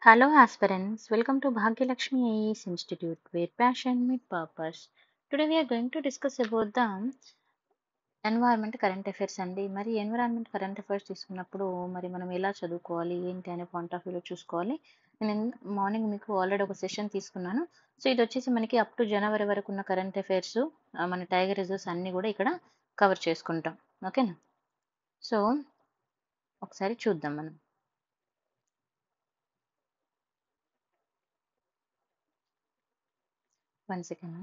Hello, aspirants. Welcome to Bhagyalakshmi IAS Institute, where passion meet purpose. Today, we are going to discuss about the environment current affairs అండి. మరి environment current affairs తీసుకున్నప్పుడు మరి మనం ఎలా చదువుకోవాలి ఏంటి అనే పాయింట్ ఆఫ్ వ్యూలో చూసుకోవాలి. నేను మార్నింగ్ మీకు ఆల్రెడీ ఒక సెషన్ తీసుకున్నాను. సో ఇది వచ్చేసి మనకి అప్ టు జనవరి వరకు ఉన్న కరెంట్ అఫైర్స్, మన టైగర్ రిజర్వ్స్ అన్నీ కూడా ఇక్కడ కవర్ చేసుకుంటాం. ఓకేనా? సో ఒకసారి చూద్దాం మనం. One second.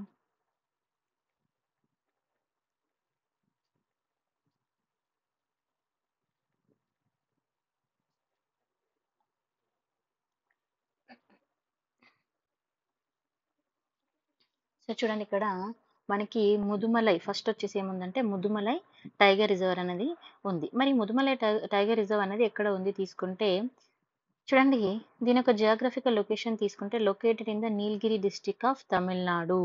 సో చూడండి, ఇక్కడ మనకి ముదుమలై ఫస్ట్ వచ్చేసి ఏముందంటే ముదుమలై టైగర్ రిజర్వ్ అనేది ఉంది. మరి ముదుమలై టైగర్ రిజర్వ్ అనేది ఎక్కడ ఉంది తీసుకుంటే చూడండి, దీని యొక్క జియోగ్రఫికల్ లొకేషన్ తీసుకుంటే located in the Nilgiri district of Tamil Nadu.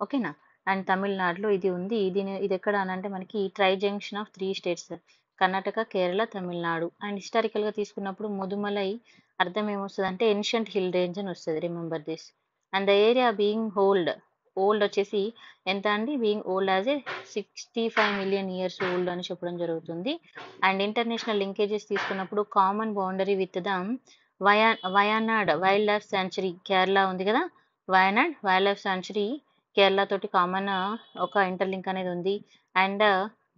ఓకేనా? అండ్ తమిళనాడులో ఇది ఉంది. ఇది ఎక్కడ అని అంటే మనకి tri junction of 3 states, Karnataka, Kerala, Tamil Nadu. And హిస్టారికల్గా తీసుకున్నప్పుడు ముదుమలై అర్థం ఏమొస్తుంది అంటే ఏన్షియంట్ హిల్ రేంజ్ అని వస్తుంది. Remember this. And the area being old వచ్చేసి ఎంత అండి? Being old as a 65 million years old అని చెప్పడం జరుగుతుంది. అండ్ ఇంటర్నేషనల్ లింకేజెస్ తీసుకున్నప్పుడు common boundary with the Wayanad wild life sanctuary Kerala ఉంది కదా. Wayanad wild life sanctuary Kerala తోటి కామన్ ఒక ఇంటర్లింక్ అనేది ఉంది. అండ్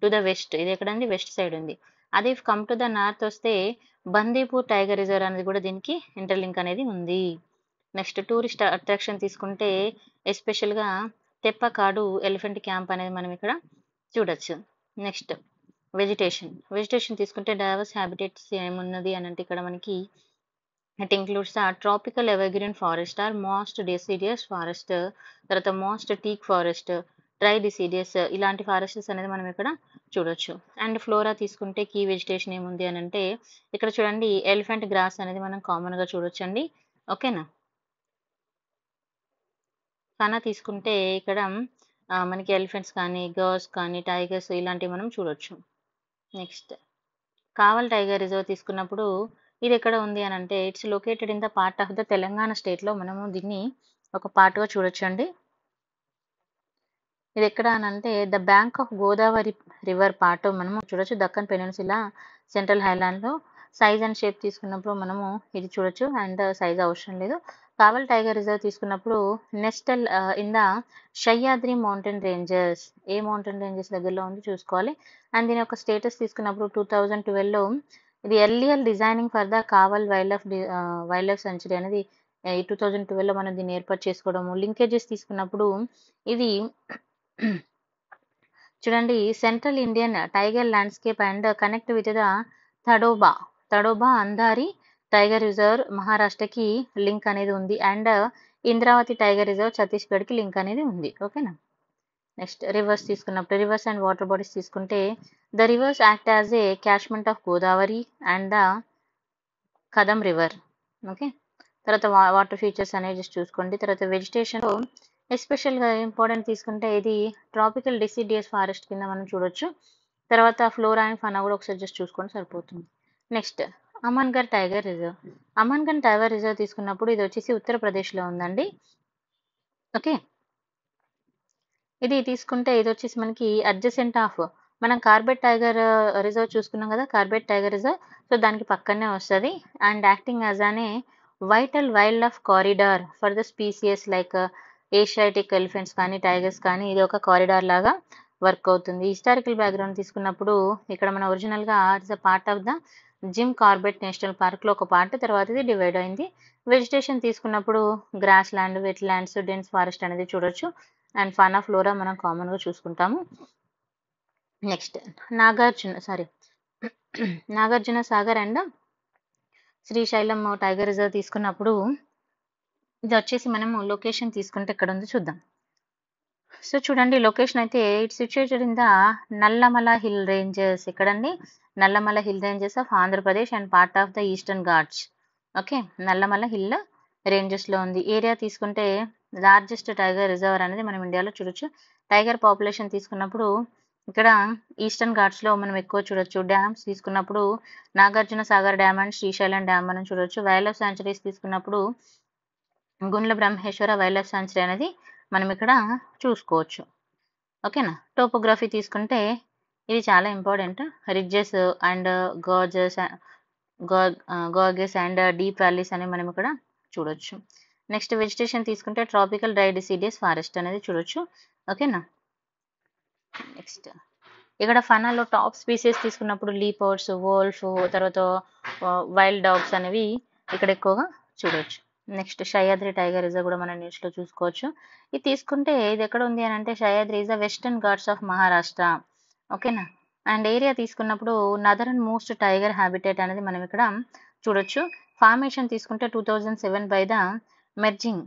టు ద వెస్ట్, ఇది ఎక్కడండి? వెస్ట్ సైడ్ ఉంది. అదే కమ్ టు ద నార్త్ వస్తే బందీపూర్ టైగర్ రిజర్వ్ అనేది కూడా దీనికి ఇంటర్లింక్ అనేది ఉంది. నెక్స్ట్ టూరిస్ట్ అట్రాక్షన్ తీసుకుంటే ఎస్పెషల్గా తెప్పకాడు ఎలిఫెంట్ క్యాంప్ అనేది మనం ఇక్కడ చూడొచ్చు. నెక్స్ట్ వెజిటేషన్ తీసుకుంటే డైవర్స్ హ్యాబిటేట్స్ ఏమున్నది అని అంటే ఇక్కడ మనకి it includes the tropical evergreen forest or most deciduous forest, తర్వాత most teak forest, dry deciduous, ఇలాంటి ఫారెస్ట్స్ అనేది మనం ఇక్కడ చూడొచ్చు. అండ్ ఫ్లోరా తీసుకుంటే కీ వెజిటేషన్ ఏముంది అని అంటే ఇక్కడ చూడండి ఎలిఫెంట్ గ్రాస్ అనేది మనం కామన్గా చూడొచ్చండి. ఓకేనా? ఫనా తీసుకుంటే ఇక్కడ మనకి ఎలిఫెంట్స్ కానీ గర్స్ కానీ టైగర్స్ ఇలాంటివి మనం చూడొచ్చు. నెక్స్ట్ కావల్ టైగర్ రిజర్వ్ తీసుకున్నప్పుడు ఇది ఎక్కడ ఉంది అని అంటే it's located in the part of the Telangana స్టేట్లో మనము దీన్ని ఒక పార్ట్గా చూడొచ్చు అండి. ఇది ఎక్కడ అని అంటే the bank of Godavari river part మనము చూడొచ్చు. దక్కన్ పెనిన్సులా, సెంట్రల్ హైలాండ్లో సైజ్ అండ్ షేప్ తీసుకున్నప్పుడు మనము ఇది చూడొచ్చు. అండ్ సైజ్ అవసరం లేదు. కావల్ టైగర్ రిజర్వ్ తీసుకున్నప్పుడు nestled in the Sahyadri mountain ranges, a mountain ranges దగ్గరలో ఉంది చూసుకోవాలి. అండ్ దీని యొక్క స్టేటస్ తీసుకున్నప్పుడు 2012లో ఇది earlier designing for the Kawal wild life sanctuary అనేది 2012లో మనం దీన్ని ఏర్పాటు చేసుకోవడము. లింకేజెస్ తీసుకున్నప్పుడు ఇది చూడండి central Indian tiger landscape and connect with the Tadoba Andhari tiger reserve మహారాష్ట్రకి లింక్ అనేది ఉంది. అండ్ ఇంద్రావతి టైగర్ రిజర్వ్ ఛత్తీస్గఢ్కి లింక్ అనేది ఉంది. ఓకేనా? నెక్స్ట్ రివర్స్ తీసుకున్నప్పుడు రివర్స్ అండ్ వాటర్ బాడీస్ తీసుకుంటే the rivers act as a catchment of Godavari and the Kadam river. Okay, తర్వాత వాటర్ ఫీచర్స్ అనేవి జస్ట్ చూసుకోండి. తర్వాత వెజిటేషన్లో ఎస్పెషల్గా ఇంపార్టెంట్ తీసుకుంటే ఇది ట్రాపికల్ డెసిడియస్ ఫారెస్ట్ కింద మనం చూడొచ్చు. తర్వాత ఫ్లోరా అండ్ ఫనా కూడా ఒకసారి జస్ట్ చూసుకొని సరిపోతుంది. నెక్స్ట్ అమన్గర్ టైగర్ రిజర్వ్ తీసుకున్నప్పుడు ఇది వచ్చేసి ఉత్తరప్రదేశ్లో ఉందండి. ఓకే, ఇది తీసుకుంటే ఇది వచ్చేసి మనకి అడ్జసెంట్ ఆఫ్ మనం కార్బెట్ టైగర్ రిజర్వ్ చూసుకున్నాం కదా, కార్బెట్ టైగర్ రిజర్వ్. సో దానికి పక్కనే వస్తుంది. అండ్ యాక్టింగ్ యాజ్ అనే vital wild life corridor for the species like Asiatic elephants కానీ టైగర్స్ కానీ ఇది ఒక కారిడార్ లాగా వర్క్ అవుతుంది. హిస్టారికల్ బ్యాక్గ్రౌండ్ తీసుకున్నప్పుడు ఇక్కడ మన ఒరిజినల్గా it's a part of the Jim Corbett National పార్క్లో ఒక పార్ట్, తర్వాత ఇది డివైడ్ అయింది. వెజిటేషన్ తీసుకున్నప్పుడు grassland, wetlands, dense forest అనేది చూడొచ్చు. అండ్ ఫానా ఫ్లోరా మనం కామన్గా చూసుకుంటాము. Next Nagarjuna Sagar and Srisailam tiger reserve తీసుకున్నప్పుడు ఇది వచ్చేసి మనము లొకేషన్ తీసుకుంటే ఎక్కడ ఉందో చూద్దాం. సో చూడండి లొకేషన్ అయితే it's situated in the Nallamala hill ranges. ఎక్కడండి? Nallamala hill ranges of Andhra Pradesh and part of the eastern Ghats. Okay, Nallamala hill రేంజెస్లో ఉంది. ఏరియా తీసుకుంటే లార్జెస్ట్ టైగర్ రిజర్వ్ అనేది మనం ఇండియాలో చూడొచ్చు. టైగర్ పాపులేషన్ తీసుకున్నప్పుడు ఇక్కడ ఈస్టర్న్ ఘాట్స్లో మనం ఎక్కువ చూడొచ్చు. డ్యామ్స్ తీసుకున్నప్పుడు Nagarjuna Sagar dam and Srisailam dam మనం చూడొచ్చు. వైల్డ్ లైఫ్ శాంచురీస్ తీసుకున్నప్పుడు Gundla Brahmeswara wild life sanctuary అనేది మనం ఇక్కడ చూసుకోవచ్చు. ఓకేనా. టోపోగ్రఫీ తీసుకుంటే ఇది చాలా important. Ridges and gorges and deep valleys అని మనం ఇక్కడ చూడొచ్చు. నెక్స్ట్ వెజిటేషన్ తీసుకుంటే ట్రాపికల్ డ్రై డిసిడియస్ ఫారెస్ట్ అనేది చూడొచ్చు. ఓకేనా. నెక్స్ట్ ఇక్కడ ఫనాలో టాప్ స్పీసీస్ తీసుకున్నప్పుడు లీపర్డ్స్, వోల్ఫ్, తర్వాత వైల్డ్ డాగ్స్ అనేవి ఇక్కడ ఎక్కువగా చూడొచ్చు. నెక్స్ట్ సహ్యాద్రి టైగర్ రిజర్వ్ కూడా మనం న్యూస్లో చూసుకోవచ్చు. ఇది తీసుకుంటే ఇది ఎక్కడ ఉంది అని అంటే Sahyadri is the western Ghats of Maharashtra. ఓకేనా. అండ్ ఏరియా తీసుకున్నప్పుడు నదరన్ మోస్ట్ టైగర్ హ్యాబిటేట్ అనేది మనం ఇక్కడ చూడొచ్చు. ఫార్మేషన్ తీసుకుంటే 2007 by the merging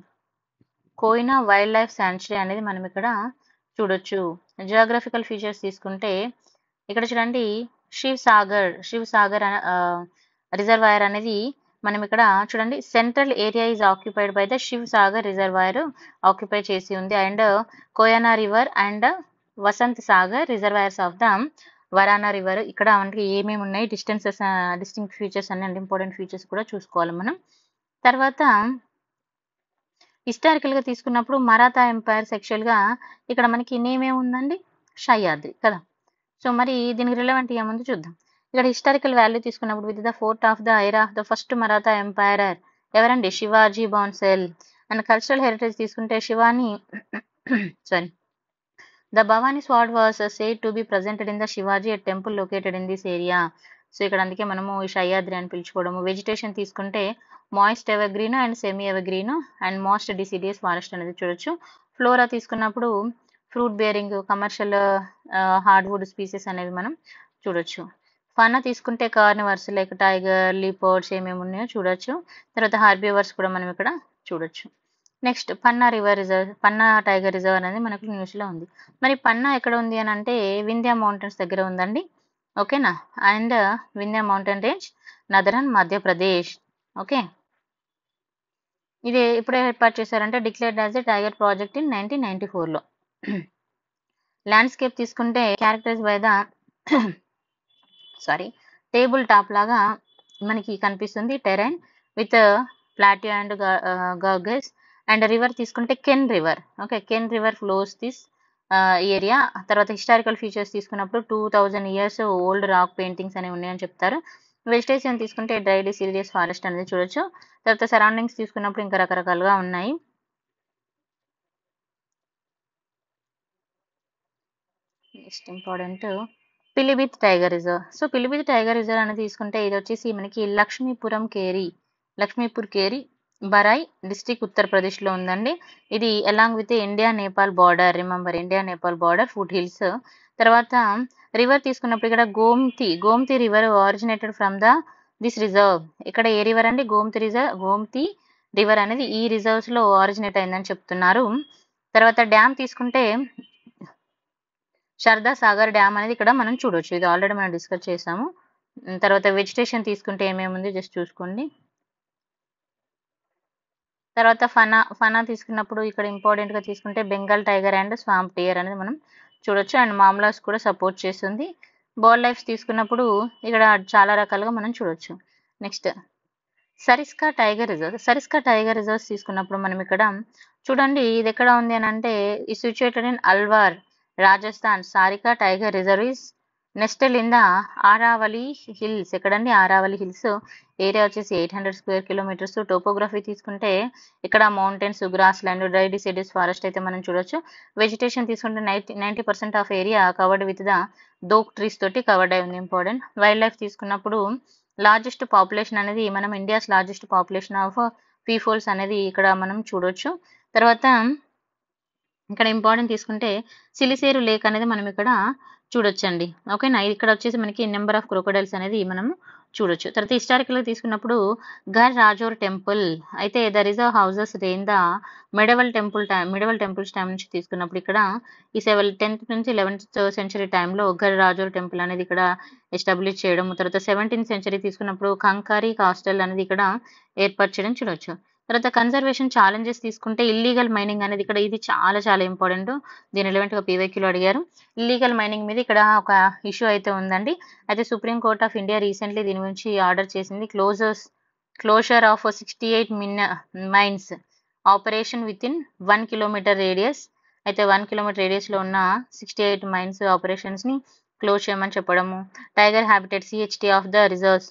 Koyna wild life sanctuary అనేది మనం ఇక్కడ చూడొచ్చు. జియోగ్రఫికల్ ఫీచర్స్ తీసుకుంటే ఇక్కడ చూడండి శివ్ సాగర్ రిజర్వాయర్ అనేది మనం ఇక్కడ చూడండి central area is occupied by the Shiv Sagar reservoir occupy చేసి ఉంది. And Koyna river and Vasant Sagar reservoirs of the Warna river. ఇక్కడ మనకి ఏమేమి ఉన్నాయి డిస్టింక్ట్ ఫీచర్స్ అన్ని ఇంపార్టెంట్ ఫీచర్స్ కూడా చూసుకోవాలి మనం. తర్వాత హిస్టారికల్గా తీసుకున్నప్పుడు మరాఠా ఎంపైర్ సెక్షువల్గా ఇక్కడ మనకి నేమ్ ఏముందండి, సహ్యాద్రి కదా. సో మరి దీనికి రిలవెంట్ ఏముంది చూద్దాం. ఇక్కడ హిస్టారికల్ వాల్యూ తీసుకున్నప్పుడు with the fort of the era of the first Maratha emperor ఎవరండి, Shivaji Bhonsle. And cultural heritage తీసుకుంటే Shivani sorry the Bhavani sword was said to be presented in the Shivaji a temple located in this area. So ఇక్కడ అందుకే మనము ఈ సహ్యాద్రి అని పిలుచుకోవడము. Vegetation తీసుకుంటే moist evergreen and semi evergreen and moist deciduous forest అనేది చూడొచ్చు. ఫ్లోరా తీసుకున్నప్పుడు fruit bearing commercial hardwood species అనేవి మనం చూడొచ్చు. ఫనా తీసుకుంటే కార్నివర్స్ లైక్ టైగర్, లీపర్డ్స్ ఏమేమి ఉన్నాయో చూడొచ్చు. తర్వాత హార్బివర్స్ కూడా మనం ఇక్కడ చూడొచ్చు. నెక్స్ట్ పన్నా టైగర్ రిజర్వ్ అనేది మనకు న్యూస్లో ఉంది. మరి పన్నా ఎక్కడ ఉంది అని అంటే వింధ్యా మౌంటైన్స్ దగ్గర ఉందండి. ఓకేనా. And Vindhya mountain range northern Madhya Pradesh. Okay. ఇది ఎప్పుడే ఏర్పాటు చేశారంటే declared as a tiger project in 1994లో. ల్యాండ్స్కేప్ తీసుకుంటే characterized by the table top లాగా మనకి కనిపిస్తుంది terrain with plateau and gorges. And river తీసుకుంటే Ken river. Okay, Ken river flows this area. తర్వాత హిస్టారికల్ ఫీచర్స్ తీసుకున్నప్పుడు 2000 years ఓల్డ్ రాక్ పెయింటింగ్స్ అనేవి ఉన్నాయని చెప్తారు. వెజిటేషన్ తీసుకుంటే డ్రై డిసిడియస్ ఫారెస్ట్ అనేది చూడొచ్చు. తర్వాత సరౌండింగ్స్ తీసుకున్నప్పుడు ఇంకా రకరకాలుగా ఉన్నాయి. Next important Pilibhit tiger reserve. So Pilibhit tiger reserve అనేది తీసుకుంటే ఇది వచ్చేసి మనకి లక్ష్మీపూర్ కేరి బరాయ్ డిస్ట్రిక్ట్ ఉత్తరప్రదేశ్లో ఉందండి. ఇది along with India Nepal border. Remember India Nepal border foot hills. తర్వాత రివర్ తీసుకున్నప్పుడు ఇక్కడ Gomti river originated from this reserve. ఇక్కడ ఏ రివర్ అండి, గోమ్తి రివర్ అనేది ఈ రిజర్వ్స్ లో ఆరిజినేట్ అయిందని చెప్తున్నారు. తర్వాత డ్యామ్ తీసుకుంటే శారదా సాగర్ డ్యామ్ అనేది ఇక్కడ మనం చూడొచ్చు. ఇది ఆల్రెడీ మనం డిస్కస్ చేసాము. తర్వాత వెజిటేషన్ తీసుకుంటే ఏమేమి ఉంది జస్ట్ చూసుకోండి. తర్వాత ఫనా తీసుకున్నప్పుడు ఇక్కడ ఇంపార్టెంట్గా తీసుకుంటే Bengal tiger and swamp dear అనేది మనం చూడొచ్చు. అండ్ మామ్లాస్ కూడా సపోర్ట్ చేస్తుంది. బర్డ్ లైఫ్ తీసుకున్నప్పుడు ఇక్కడ చాలా రకాలుగా మనం చూడొచ్చు. నెక్స్ట్ సరిస్కా టైగర్ రిజర్వ్స్ తీసుకున్నప్పుడు మనం ఇక్కడ చూడండి ఇది ఎక్కడ ఉంది అని అంటే ఈ situated in Alwar Rajasthan. Sariska tiger reserve is nested in the Aravalli hills. ఎక్కడండి, ఆరావళి హిల్స్. ఏరియా వచ్చేసి 800 square kilometers. టోపోగ్రఫీ తీసుకుంటే ఇక్కడ mountains, grass land, dry deciduous forest అయితే మనం చూడొచ్చు. వెజిటేషన్ తీసుకుంటే 90% of area covered with the dhok trees తోటి కవర్డ్ అయి ఉంది. ఇంపార్టెంట్. వైల్డ్ లైఫ్ తీసుకున్నప్పుడు లార్జెస్ట్ పాపులేషన్ అనేది మనం India's largest population of peafowls అనేది ఇక్కడ మనం చూడొచ్చు. తర్వాత ఇక్కడ ఇంపార్టెంట్ తీసుకుంటే సిలిసేరు లేక్ అనేది మనం ఇక్కడ చూడొచ్చండి. ఓకేనా. ఇక్కడ వచ్చేసి మనకి నెంబర్ ఆఫ్ క్రొకోడైల్స్ అనేది మనం చూడొచ్చు. తర్వాత హిస్టారికల్గా తీసుకున్నప్పుడు గర్ రాజోర్ టెంపుల్ అయితే the reserve houses in the medieval temples time నుంచి తీసుకున్నప్పుడు ఇక్కడ ఈ 10th నుంచి 11th century టైంలో గర్ రాజోర్ టెంపుల్ అనేది ఇక్కడ ఎస్టాబ్లిష్ చేయడం. తర్వాత 17th century తీసుకున్నప్పుడు కంకారీ కాస్టల్ అనేది ఇక్కడ ఏర్పాటు చేయడం చూడొచ్చు. తర్వాత కన్జర్వేషన్ ఛాలెంజెస్ తీసుకుంటే ఇల్లీగల్ మైనింగ్ అనేది ఇక్కడ ఇది చాలా చాలా ఇంపార్టెంట్. దీని రిలవెంట్‌గా పీవైక్యూలో అడిగారు. ఇల్లీగల్ మైనింగ్ మీద ఇక్కడ ఒక ఇష్యూ అయితే ఉందండి. అయితే supreme court of India recently దీని గురించి ఆర్డర్ చేసింది. Closure of 68 mines operation within 1 kilometre radius. అయితే 1 కిలోమీటర్ రేడియస్‌లో ఉన్న 68 మైన్స్ ఆపరేషన్స్‌ని క్లోజ్ చేయమని చెప్పడము. Tiger habitat CHT of the reserves.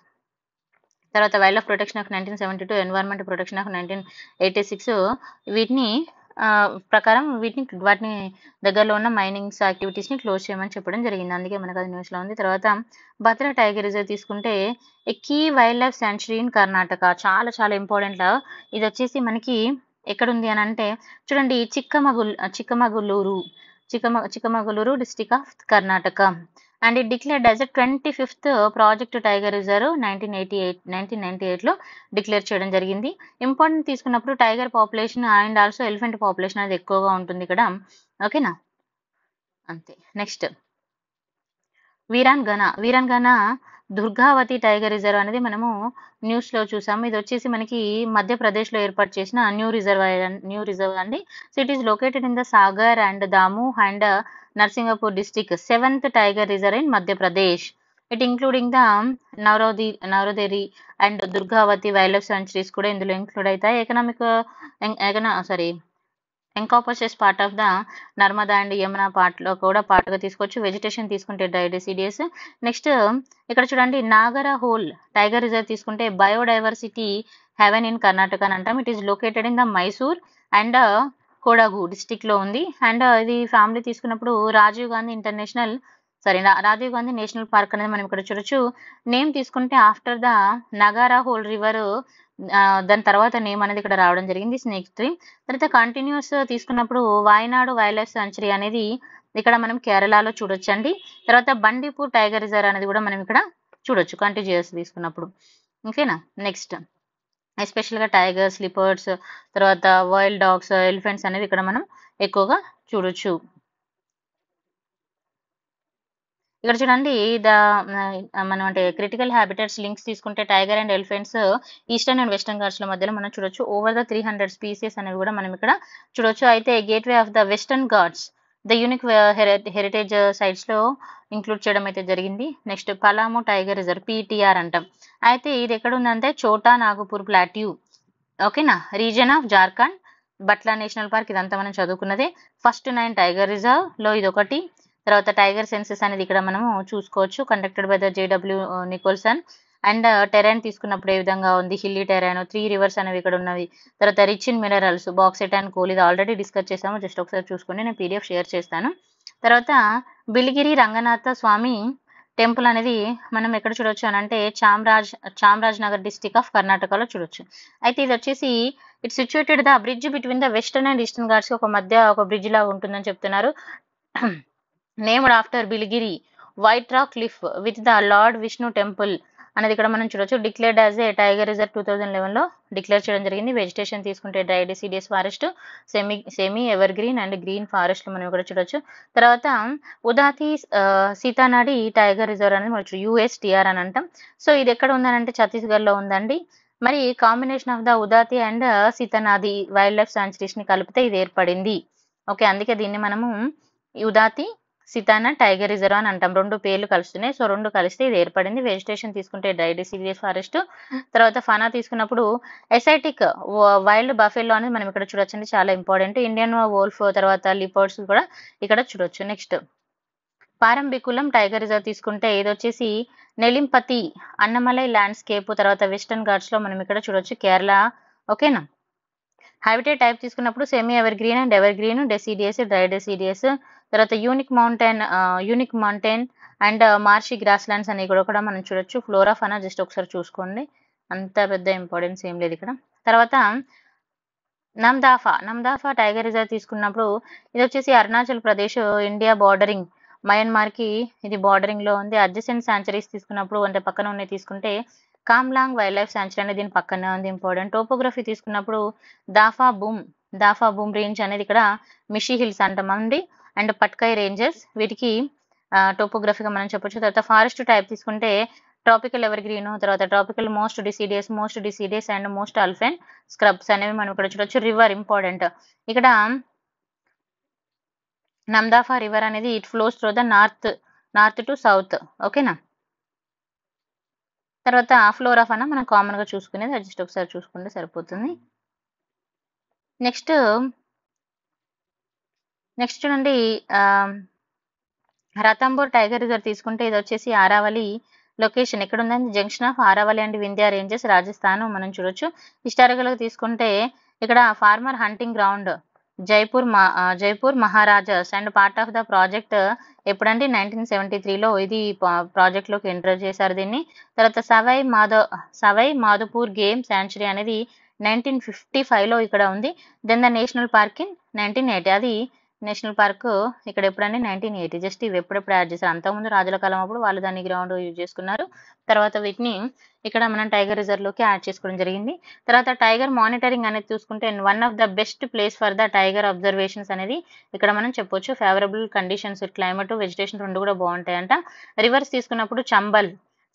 తర్వాత wild life protection of 1972, environment protection of 1986 వీటిని ప్రకారం వాటిని దగ్గరలో ఉన్న మైనింగ్స్ యాక్టివిటీస్ని క్లోజ్ చేయమని చెప్పడం జరిగింది. అందుకే మనకు అది న్యూస్లో ఉంది. తర్వాత భద్ర టైగర్ రిజర్వ్ తీసుకుంటే a key wild life sanctuary in Karnataka, చాలా చాలా ఇంపార్టెంట్. ఇది వచ్చేసి మనకి ఎక్కడుంది అని అంటే చూడండి, Chikkamagaluru district of Karnataka. And it declared as 25th project tiger reserve 1998లో డిక్లేర్ చేయడం జరిగింది. ఇంపార్టెంట్ తీసుకున్నప్పుడు tiger population and also elephant population అనేది ఎక్కువగా ఉంటుంది ఇక్కడ. ఓకేనా, అంతే. Next Veerangana Durgavati tiger reserve అనేది మనము న్యూస్లో చూసాము. ఇది వచ్చేసి మనకి మధ్యప్రదేశ్లో ఏర్పాటు చేసిన న్యూ రిజర్వ్ అండి. So it is located in the Sagar and Damoh and Narsinghpur district, 7th tiger reserve in Madhya Pradesh. It including the Nauradehi and Durgavati wild life sanctuaries కూడా ఇందులో ఇంక్లూడ్ అవుతాయి. Encompasses part of the Narmada and Yamuna పార్ట్లో కూడా పార్ట్గా తీసుకోవచ్చు. వెజిటేషన్ తీసుకుంటే డ్రై డెసిడియస్. నెక్స్ట్ ఇక్కడ చూడండి, నాగరహోల్ టైగర్ రిజర్వ్ తీసుకుంటే బయోడైవర్సిటీ హెవెన్ ఇన్ కర్ణాటక అని అంటాం. It is located in the Mysore and Kodagu డిస్టిక్లో ఉంది. అండ్ ఇది ఫ్యామిలీ తీసుకున్నప్పుడు రాజీవ్ గాంధీ నేషనల్ పార్క్ అనేది మనం ఇక్కడ చూడొచ్చు. నేమ్ తీసుకుంటే ఆఫ్టర్ ద నగారాహోల్ రివర్, దాని తర్వాత నేమ్ అనేది ఇక్కడ రావడం జరిగింది. నెక్స్ట్ తర్వాత కంటిన్యూస్ తీసుకున్నప్పుడు వాయనాడు వైల్డ్ లైఫ్ సెంచురీ అనేది ఇక్కడ మనం కేరళలో చూడొచ్చండి. తర్వాత బండిపూర్ టైగర్ రిజర్వ్ అనేది కూడా మనం ఇక్కడ చూడొచ్చు కంటిన్యూస్ తీసుకున్నప్పుడు. ఓకేనా, నెక్స్ట్ ఎస్పెషల్గా టైగర్స్, లిపర్డ్స్, తర్వాత వైల్డ్ డాగ్స్, ఎలిఫెంట్స్ అనేది ఇక్కడ మనం ఎక్కువగా చూడొచ్చు. ఇక్కడ చూడండి, మనం అంటే క్రిటికల్ హ్యాబిటేట్స్ లింక్స్ తీసుకుంటే tiger and elephants eastern and western ఘాట్స్ల మధ్యలో మనం చూడొచ్చు. ఓవర్ ద 300 స్పీసీస్ అనేవి కూడా మనం ఇక్కడ చూడొచ్చు. అయితే gateway of the western Ghats the unique heritage సైట్స్లో ఇంక్లూడ్ చేయడం అయితే జరిగింది. Next Palamau tiger reserve, PTR అంటాం. అయితే ఇది ఎక్కడ ఉందంటే చోటా నాగపూర్ ప్లాట్యూ, ఓకేనా, region of Jharkhand. Betla national park ఇదంతా మనం చదువుకున్నదే. ఫస్ట్ 9 టైగర్ రిజర్వ్లో ఇది ఒకటి. తర్వాత టైగర్ సెన్సెస్ అనేది ఇక్కడ మనము చూసుకోవచ్చు, conducted by the JW Nicholson. And terrain తీసుకున్నప్పుడు ఏ విధంగా ఉంది, హిల్లీ టెరైన్, 3 రివర్స్ అనేవి ఇక్కడ ఉన్నవి. తర్వాత rich in minerals, bauxite and coal, ఇది ఆల్రెడీ డిస్కస్ చేసాము, జస్ట్ ఒకసారి చూసుకోండి, నేను PDF షేర్ చేస్తాను. తర్వాత బిలిగిరి రంగనాథ స్వామి టెంపుల్ అనేది మనం ఎక్కడ చూడొచ్చు అని అంటే చామ్రాజ్ నగర్ డిస్ట్రిక్ట్ ఆఫ్ కర్ణాటకలో చూడొచ్చు. అయితే ఇది వచ్చేసి it's situated the bridge between the western and eastern Ghats, ఒక మధ్య ఒక బ్రిడ్జ్ లాగా ఉంటుందని చెప్తున్నారు. Named after Biligiri white rock cliff with the lord Vishnu temple అనేది ఇక్కడ మనం చూడొచ్చు. Declared as a tiger reserve 2011లో డిక్లేర్ చేయడం జరిగింది. వెజిటేషన్ తీసుకుంటే dry deciduous forest, semi evergreen and green forest మనం ఇక్కడ చూడొచ్చు. తర్వాత ఉదాతి సీతానాడి టైగర్ రిజర్వ్ అనేది మనం USTR అని అంటాం. సో ఇది ఎక్కడ ఉందని అంటే ఛత్తీస్గఢ్లో ఉందండి. మరి కాంబినేషన్ ఆఫ్ ద ఉదాతి అండ్ సీతానాది వైల్డ్ లైఫ్ సాంచురీస్ని కలిపితే ఇది ఏర్పడింది. ఓకే, అందుకే దీన్ని మనము ఉదాతి సితానా టైగర్ రిజర్వ్ అని అంటాం. 2 పేర్లు కలుస్తున్నాయి, సో 2 కలిస్తే ఇది ఏర్పడింది. వెజిటేషన్ తీసుకుంటే డ్రై డెసిడియస్ ఫారెస్ట్. తర్వాత ఫనా తీసుకున్నప్పుడు ఎసైటిక్ వైల్డ్ బఫెల్లో అనేది మనం ఇక్కడ చూడొచ్చండి, చాలా ఇంపార్టెంట్. ఇండియన్ వోల్ఫ్, తర్వాత లిపర్డ్స్ కూడా ఇక్కడ చూడొచ్చు. నెక్స్ట్ పారంబికులం టైగర్ రిజర్వ్ తీసుకుంటే ఇది వచ్చేసి నెలింపతి అన్నమలై ల్యాండ్స్కేప్, తర్వాత వెస్టర్న్ ఘాట్స్లో మనం ఇక్కడ చూడొచ్చు, కేరళ. ఓకేనా, హ్యాబిటేట్ టైప్ తీసుకున్నప్పుడు semi evergreen and evergreen, deciduous, dry deciduous. తర్వాత unique mountain and marshy grass lands అనేవి కూడా మనం చూడొచ్చు. ఫ్లోరా ఫనా జస్ట్ ఒకసారి చూసుకోండి, అంత పెద్ద ఇంపార్టెన్స్ ఏం లేదు ఇక్కడ. తర్వాత నమ్దాఫా టైగర్ రిజర్వ్ తీసుకున్నప్పుడు ఇది వచ్చేసి అరుణాచల్ ప్రదేశ్, ఇండియా బార్డరింగ్ మయన్మార్కి ఇది బార్డరింగ్లో ఉంది. అడ్జసెంట్ శాంచురీస్ తీసుకున్నప్పుడు అంటే పక్కన ఉన్నాయి తీసుకుంటే కామ్లాంగ్ వైల్డ్ లైఫ్ శాంచురీ అనేది దీని పక్కనే ఉంది, ఇంపార్టెంట్. టోపోగ్రఫీ తీసుకున్నప్పుడు దాఫా బూమ్ రేంజ్ అనేది ఇక్కడ మిషి హిల్స్ అంటామండి, అండ్ పట్కై రేంజెస్, వీటికి టోపోగ్రఫీగా మనం చెప్పొచ్చు. తర్వాత ఫారెస్ట్ టైప్ తీసుకుంటే ట్రాపికల్ ఎవర్ గ్రీన్, తర్వాత tropical moist deciduous and moist alpine scrubs అనేవి మనం ఇక్కడ చూడొచ్చు. River important. ఇక్కడ నమ్దాఫా రివర్ అనేది it flows through the north to south. ఓకేనా. తర్వాత ఫ్లోరాఫానా మనం కామన్ గా చూసుకునేది, అది జస్ట్ ఒకసారి చూసుకుంటే సరిపోతుంది. నెక్స్ట్ చూడండి, రతంబోర్ టైగర్ రిజర్వ్ తీసుకుంటే ఇది వచ్చేసి ఆరావళి లొకేషన్ ఎక్కడ ఉందండి, junction of Aravalli and Vindhya ranges, Rajasthan మనం చూడొచ్చు. హిస్టారికల్ గా తీసుకుంటే ఇక్కడ former hunting ground Jaipur maharajas and part of the project ఎప్పుడంటే 1973లో ఇది ప్రాజెక్ట్ లోకి ఎంటర్ చేశారు దీన్ని. తర్వాత సవై మాధోపూర్ గేమ్ శాంచురీ అనేది 1955లో ఇక్కడ ఉంది. Then the national park in 1980, అది నేషనల్ పార్క్ ఇక్కడ ఎప్పుడంటే 1980. జస్ట్ ఇవి ఎప్పుడెప్పుడు యాడ్ చేశారు, అంతకుముందు రాజుల కాలం అప్పుడు వాళ్ళు దాన్ని గ్రౌండ్ యూజ్ చేసుకున్నారు. తర్వాత వీటిని ఇక్కడ మనం టైగర్ రిజర్వ్ లోకి యాడ్ చేసుకోవడం జరిగింది. తర్వాత టైగర్ మానిటరింగ్ అనేది చూసుకుంటే one of the best place for the tiger observations అనేది ఇక్కడ మనం చెప్పొచ్చు. ఫేవరబుల్ కండిషన్స్, క్లైమేట్, వెజిటేషన్ రెండు కూడా బాగుంటాయంట. రివర్స్ తీసుకున్నప్పుడు Chambal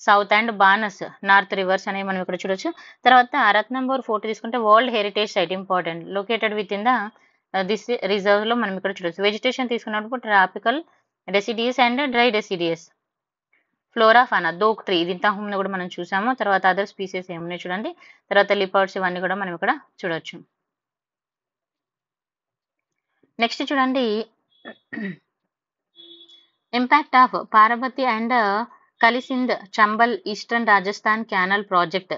south and Banas north rivers అనేవి మనం ఇక్కడ చూడొచ్చు. తర్వాత రత్నంబోర్ ఫోర్ట్ తీసుకుంటే world heritage site important, located within the this reserve లో మనం ఇక్కడ చూడొచ్చు. వెజిటేషన్ తీసుకున్నప్పుడు tropical deciduous and dry deciduous. Flora fauna dhok tree, ఇది ఇంతకు ముందు కూడా మనం చూసాము. తర్వాత అదర్ స్పీసెస్ ఏమున్నాయి చూడండి. తర్వాత లిపర్డ్స్, ఇవన్నీ కూడా మనం ఇక్కడ చూడొచ్చు. నెక్స్ట్ చూడండి, impact of Parvati and Kalisindh Chambal eastern Rajasthan canal project,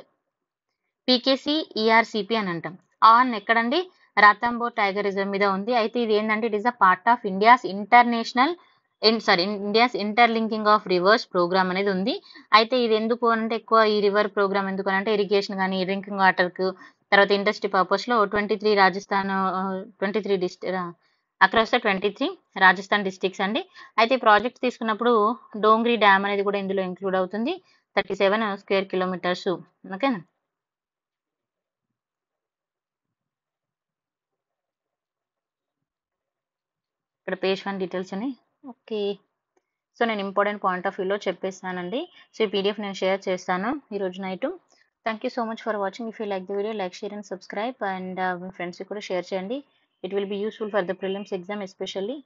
PKC ERCP అని అంటాం. ఆన్ ఎక్కడండి, రాతంబోర్ టైగర్ రిజర్వ్ మీద ఉంది. అయితే ఇది ఏంటంటే it is a part of India's interlinking of rivers programme అనేది ఉంది. అయితే ఇది ఎందుకు అంటే ఎక్కువ ఈ రివర్ ప్రోగ్రామ్ ఎందుకు అంటే ఇరిగేషన్ కానీ డ్రింకింగ్ వాటర్ కు, తర్వాత ఇండస్ట్రీ పర్పస్ లో 23 అక్రాస్ ద 23 రాజస్థాన్ డిస్ట్రిక్ట్స్ అండి. అయితే ఈ ప్రాజెక్ట్ తీసుకున్నప్పుడు డోంగ్రీ డ్యామ్ అనేది కూడా ఇందులో ఇంక్లూడ్ అవుతుంది, 37 స్క్వేర్ కిలోమీటర్స్. ఓకేనా. ఇక్కడ పేజ్ 1 డీటెయిల్స్ అని. ఓకే, సో నేను ఇంపార్టెంట్ పాయింట్ ఆఫ్ వ్యూలో చెప్పేస్తానండి. సో ఈ పీడిఎఫ్ నేను షేర్ చేస్తాను ఈరోజు night. Thank you so much for watching. If you like the video, like, share and subscribe, and మీ ఫ్రెండ్స్కి కూడా షేర్ చేయండి. It will be useful for the prelims exam especially.